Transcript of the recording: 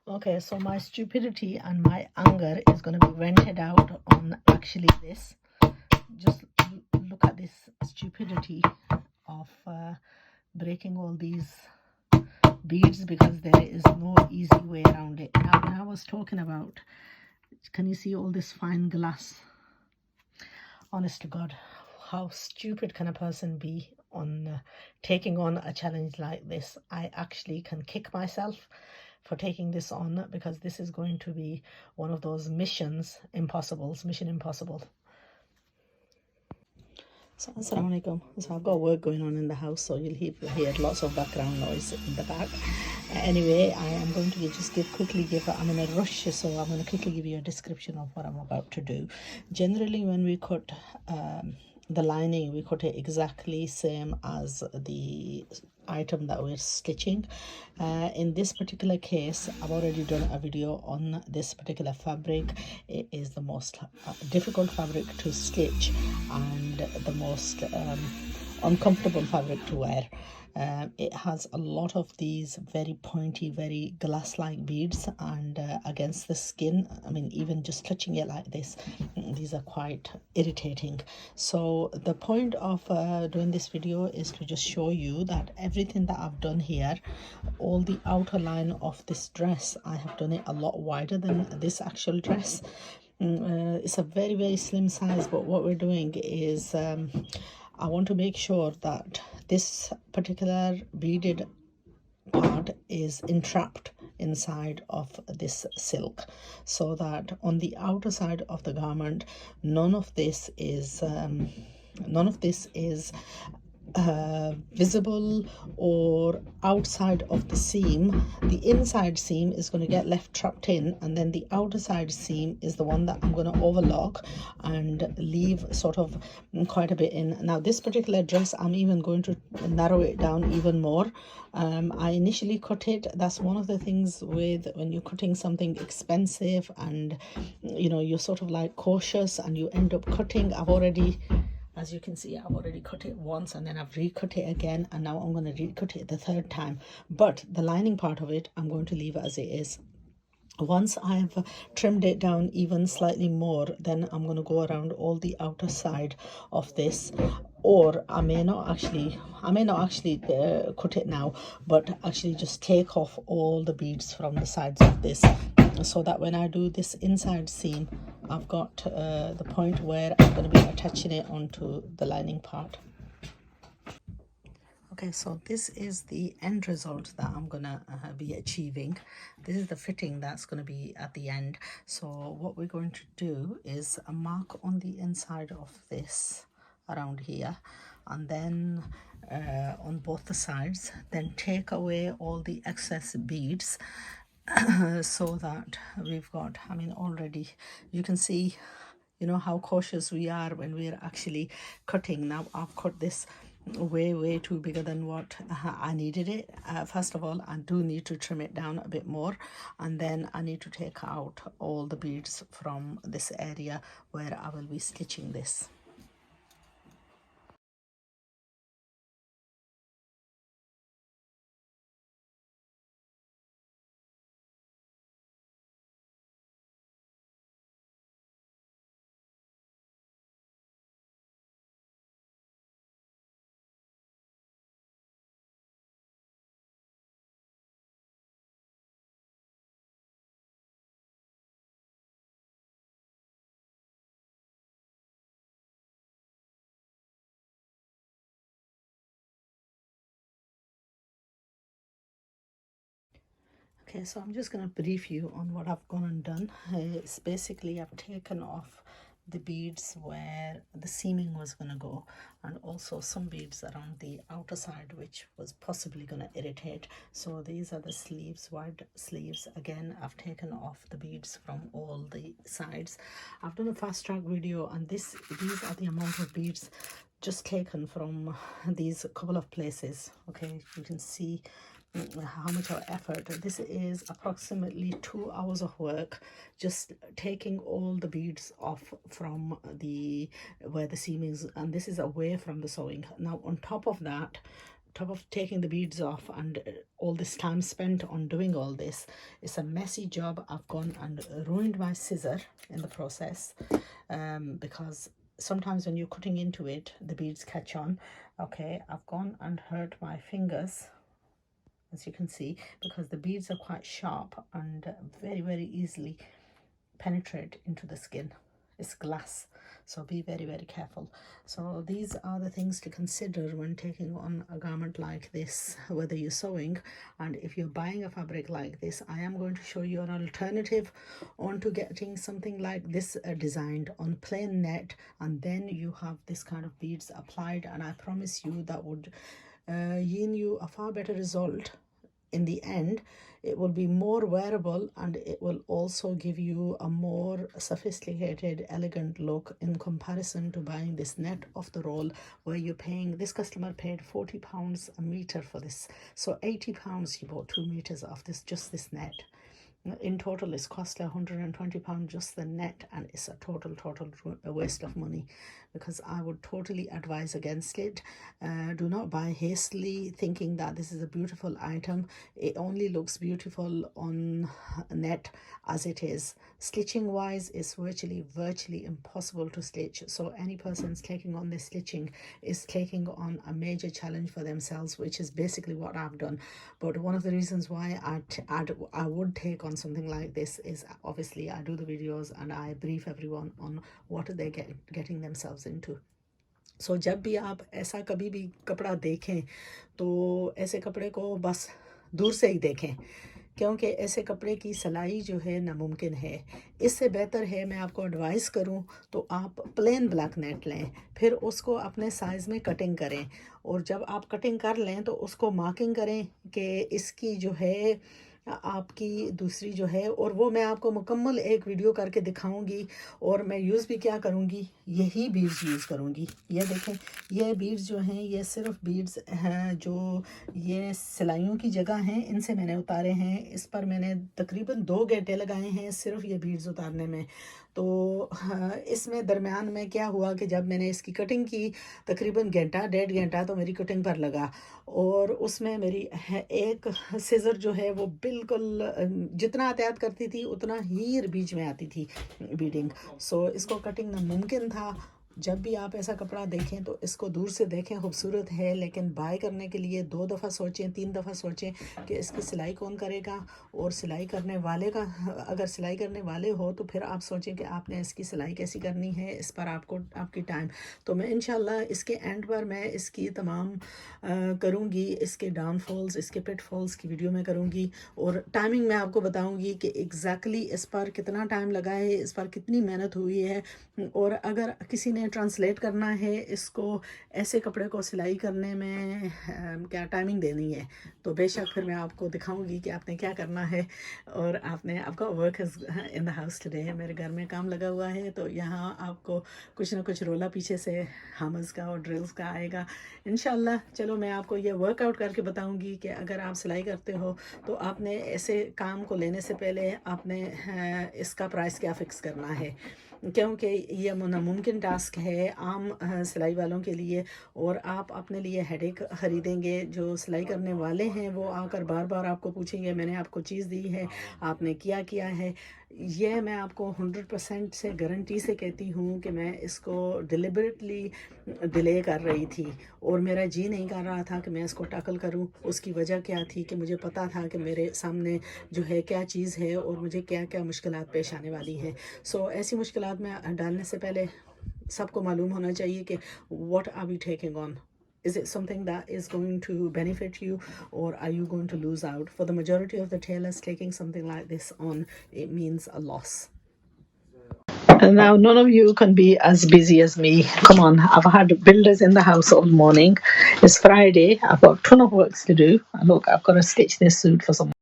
Okay, so my stupidity and my anger is going to be vented out on actually this. Just look at this stupidity of breaking all these beads, because there is no easy way around it. Now, when I was talking about, can you see all this fine glass? Honest to God, how stupid can a person be on taking on a challenge like this? I actually can kick myself for taking this on, because this is going to be one of those mission impossible. So assalamu alaikum. So I've got work going on in the house, so you'll hear lots of background noise in the back. Anyway, I am going to I'm in a rush, so I'm going to quickly give you a description of what I'm about to do. Generally, when we cut the lining, we cut it exactly same as the item that we're stitching. In this particular case, I've already done a video on this particular fabric. It is the most difficult fabric to stitch and the most uncomfortable fabric to wear. It has a lot of these very pointy, very glass-like beads, and against the skin, I mean, even just touching it like this, these are quite irritating. So the point of doing this video is to just show you that everything that I've done here, all the outer line of this dress, I have done it a lot wider than this actual dress. It's a very slim size, but what we're doing is I want to make sure that this particular beaded part is entrapped inside of this silk, so that on the outer side of the garment, none of this is visible or outside of the seam. The inside seam is going to get left trapped in, and then the outer side seam is the one that I'm going to overlock and leave sort of quite a bit in. Now this particular dress, I'm even going to narrow it down even more. I initially cut it. That's one of the things with when you're cutting something expensive, and you know, you're sort of like cautious and you end up cutting. As you can see, I've already cut it once, and then I've recut it again, and now I'm going to recut it the third time. But the lining part of it, I'm going to leave it as it is. Once I've trimmed it down even slightly more, then I'm going to go around all the outer side of this, or I may not actually cut it now, but actually just take off all the beads from the sides of this, so that when I do this inside seam, I've got the point where I'm going to be attaching it onto the lining part. Okay, so this is the end result that I'm gonna be achieving. This is the fitting that's going to be at the end. So what we're going to do is a mark on the inside of this around here, and then on both the sides, then take away all the excess beads so that we've got, I mean, already you can see, you know, how cautious we are when we're actually cutting. Now I've cut this way too bigger than what I needed it. First of all, I do need to trim it down a bit more, and then I need to take out all the beads from this area where I will be stitching this. Okay, so I'm just going to brief you on what I've gone and done. It's basically I've taken off the beads where the seaming was going to go, and also some beads around the outer side which was possibly going to irritate. So these are the sleeves, wide sleeves. Again, I've taken off the beads from all the sides. I've done a fast track video, and these are the amount of beads just taken from these couple of places. Okay, you can see how much of effort. This is approximately 2 hours of work, just taking all the beads off from the where the seam is, and this is away from the sewing. Now on top of that, top of taking the beads off and all this time spent on doing all this, it's a messy job. I've gone and ruined my scissor in the process, because sometimes when you're cutting into it, the beads catch on. Okay, I've gone and hurt my fingers, as you can see, because the beads are quite sharp and very easily penetrate into the skin. It's glass, so be very careful. So these are the things to consider when taking on a garment like this, whether you're sewing. And if you're buying a fabric like this, I am going to show you an alternative onto getting something like this designed on plain net, and then you have this kind of beads applied, and I promise you that would yield you a far better result in the end. It will be more wearable, and it will also give you a more sophisticated, elegant look in comparison to buying this net off the roll, where you're paying, this customer paid £40 a meter for this, so £80 he bought 2 meters of this, just this net. In total, it's cost £120 just the net, and it's a total waste of money, because I would totally advise against it. Do not buy hastily thinking that this is a beautiful item. It only looks beautiful on net as it is. Stitching wise, it's virtually impossible to stitch, so any person's taking on this stitching is taking on a major challenge for themselves, which is basically what I've done. But one of the reasons why I would take on something like this is obviously I do the videos and I brief everyone on what they getting themselves into. So जब भी आप ऐसा कभी भी कपड़ा देखें तो ऐसे कपड़े को बस दूर से ही देखें, क्योंकि ऐसे कपड़े की सिलाई जो है नामुमकिन है। इससे बेहतर है, मैं आपको एडवाइस करूं तो आप प्लेन ब्लैक नेट लें, फिर उसको अपने साइज़ में कटिंग करें, और जब आप कटिंग कर लें तो उसको मार्किंग करें कि इसकी जो है आपकी दूसरी जो है, और वो मैं आपको मुकम्मल एक वीडियो करके दिखाऊंगी। और मैं यूज़ भी क्या करूंगी, यही बीड्स यूज़ करूंगी। ये देखें, ये बीड्स जो हैं ये सिर्फ बीड्स हैं जो ये सिलाइयों की जगह हैं, इनसे मैंने उतारे हैं। इस पर मैंने तकरीबन 2 घंटे लगाए हैं सिर्फ ये बीड्स उतारने में। तो इसमें दरमियान में क्या हुआ कि जब मैंने इसकी कटिंग की, तकरीबन घंटा 1.5 घंटा तो मेरी कटिंग पर लगा, और उसमें मेरी एक सिजर जो है वो बिल्कुल जितना एहतियात करती थी उतना ही बीच में आती थी बीडिंग। सो इसको कटिंग नामुमकिन था। जब भी आप ऐसा कपड़ा देखें तो इसको दूर से देखें, खूबसूरत है, लेकिन बाय करने के लिए 2 दफ़ा सोचें, 3 दफ़ा सोचें कि इसकी सिलाई कौन करेगा। और सिलाई करने वाले का, अगर सिलाई करने वाले हो तो फिर आप सोचें कि आपने इसकी सिलाई कैसी करनी है, इस पर आपको आपकी टाइम। तो मैं इंशाल्लाह इसके एंड पर मैं इसकी तमाम करूँगी, इसके डाउनफॉल्स, इसके पिटफॉल्स की वीडियो में करूँगी, और टाइमिंग मैं आपको बताऊँगी कि एग्जैक्टली इस पर कितना टाइम लगा है, इस पर कितनी मेहनत हुई है। और अगर किसी ने ट्रांसलेट करना है इसको, ऐसे कपड़े को सिलाई करने में क्या टाइमिंग देनी है, तो बेशक फिर मैं आपको दिखाऊंगी कि आपने क्या करना है। और आपका work in the house today, मेरे घर में काम लगा हुआ है, तो यहाँ आपको कुछ ना कुछ रोला पीछे से हमर्स का और ड्रिल्स का आएगा इंशाल्लाह। चलो मैं आपको ये वर्कआउट करके बताऊंगी कि अगर आप सिलाई करते हो तो आपने ऐसे काम को लेने से पहले आपने इसका प्राइस क्या फ़िक्स करना है, क्योंकि ये नामुमकिन टास्क है आम सिलाई वालों के लिए। और आप अपने लिए हेडेक ख़रीदेंगे। जो सिलाई करने वाले हैं वो आकर बार बार आपको पूछेंगे मैंने आपको चीज़ दी है, आपने किया है। ये मैं आपको 100% से गारंटी से कहती हूँ कि मैं इसको डिलिबरेटली डिले कर रही थी, और मेरा जी नहीं कर रहा था कि मैं इसको टैकल करूँ। उसकी वजह क्या थी कि मुझे पता था कि मेरे सामने जो है क्या चीज़ है, और मुझे क्या क्या मुश्किलात पेश आने वाली हैं। सो ऐसी मुश्किलात में डालने से पहले सबको मालूम होना चाहिए कि what are we taking on. Is it something that is going to benefit you, or are you going to lose out? For the majority of the tailors, taking something like this on, it means a loss. And now none of you can be as busy as me. Come on, I've had builders in the house all morning. It's Friday. I've got a ton of work to do. And look, I've got to stitch this suit for someone.